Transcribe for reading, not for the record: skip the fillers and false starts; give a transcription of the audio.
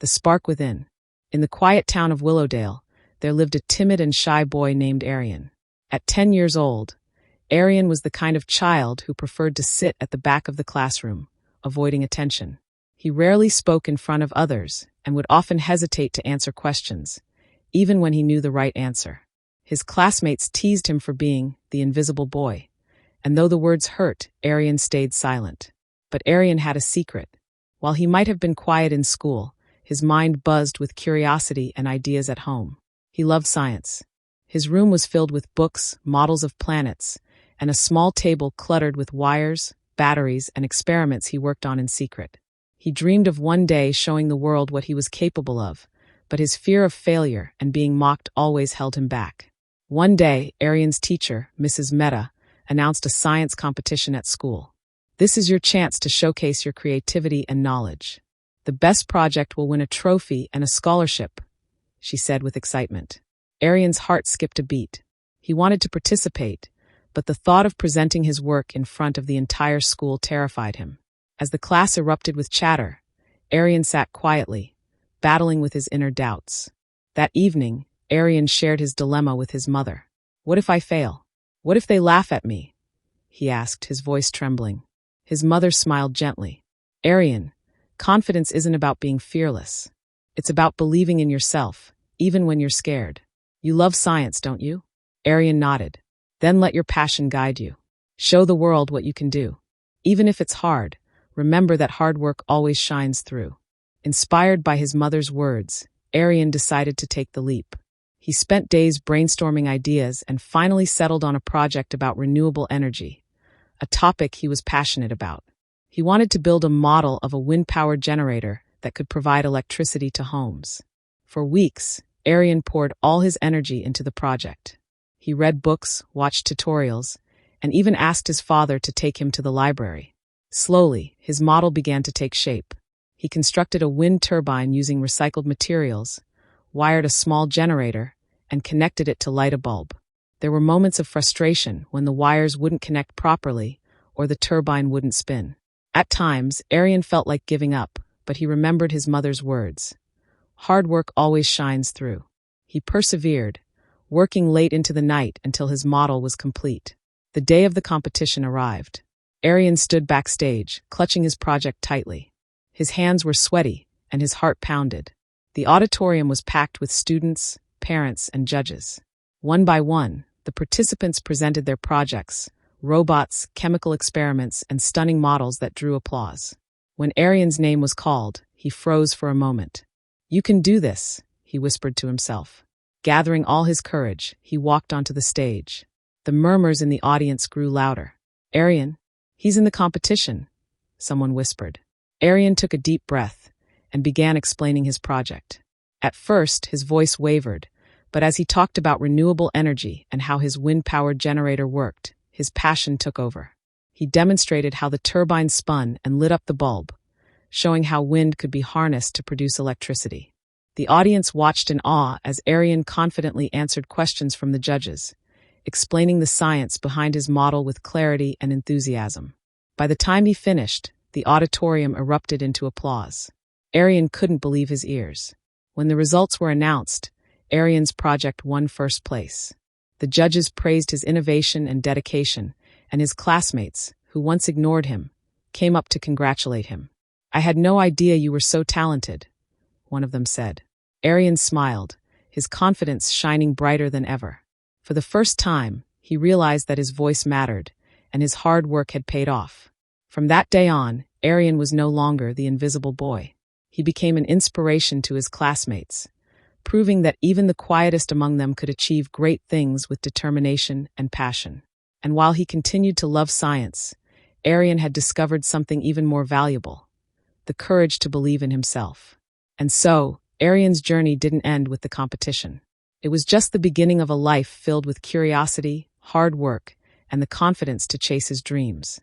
the spark within. In the quiet town of Willowdale, there lived a timid and shy boy named Arian. At 10 years old, Arian was the kind of child who preferred to sit at the back of the classroom, avoiding attention. He rarely spoke in front of others and would often hesitate to answer questions, even when he knew the right answer. His classmates teased him for being the invisible boy, and though the words hurt, Arian stayed silent. But Arian had a secret. While he might have been quiet in school, his mind buzzed with curiosity and ideas at home. He loved science. His room was filled with books, models of planets, and a small table cluttered with wires, batteries, and experiments he worked on in secret. He dreamed of one day showing the world what he was capable of, but his fear of failure and being mocked always held him back. One day, Arian's teacher, Mrs. Mehta, announced a science competition at school. "This is your chance to showcase your creativity and knowledge. The best project will win a trophy and a scholarship," she said with excitement. Arian's heart skipped a beat. He wanted to participate, but the thought of presenting his work in front of the entire school terrified him. As the class erupted with chatter, Arian sat quietly, battling with his inner doubts. That evening, Arian shared his dilemma with his mother. "What if I fail? What if they laugh at me?" he asked, his voice trembling. His mother smiled gently. "Arian, confidence isn't about being fearless. It's about believing in yourself, even when you're scared. You love science, don't you?" Arian nodded. "Then let your passion guide you. Show the world what you can do. Even if it's hard, remember that hard work always shines through." Inspired by his mother's words, Arian decided to take the leap. He spent days brainstorming ideas and finally settled on a project about renewable energy, a topic he was passionate about. He wanted to build a model of a wind-powered generator that could provide electricity to homes. For weeks, Arian poured all his energy into the project. He read books, watched tutorials, and even asked his father to take him to the library. Slowly, his model began to take shape. He constructed a wind turbine using recycled materials, wired a small generator, and connected it to light a bulb. There were moments of frustration when the wires wouldn't connect properly or the turbine wouldn't spin. At times, Arian felt like giving up, but he remembered his mother's words. Hard work always shines through. He persevered, working late into the night until his model was complete. The day of the competition arrived. Arian stood backstage, clutching his project tightly. His hands were sweaty, and his heart pounded. The auditorium was packed with students, parents, and judges. One by one, the participants presented their projects, robots, chemical experiments, and stunning models that drew applause. When Arian's name was called, he froze for a moment. "You can do this," he whispered to himself. Gathering all his courage, he walked onto the stage. The murmurs in the audience grew louder. "Arian, he's in the competition," someone whispered. Arian took a deep breath and began explaining his project. At first, his voice wavered, but as he talked about renewable energy and how his wind-powered generator worked, his passion took over. He demonstrated how the turbine spun and lit up the bulb, showing how wind could be harnessed to produce electricity. The audience watched in awe as Arian confidently answered questions from the judges, explaining the science behind his model with clarity and enthusiasm. By the time he finished, the auditorium erupted into applause. Arian couldn't believe his ears. When the results were announced, Arian's project won first place. The judges praised his innovation and dedication, and his classmates, who once ignored him, came up to congratulate him. "I had no idea you were so talented," one of them said. Arian smiled, his confidence shining brighter than ever. For the first time, he realized that his voice mattered, and his hard work had paid off. From that day on, Arian was no longer the invisible boy. He became an inspiration to his classmates, proving that even the quietest among them could achieve great things with determination and passion. And while he continued to love science, Arian had discovered something even more valuable: the courage to believe in himself. And so, Arian's journey didn't end with the competition. It was just the beginning of a life filled with curiosity, hard work, and the confidence to chase his dreams.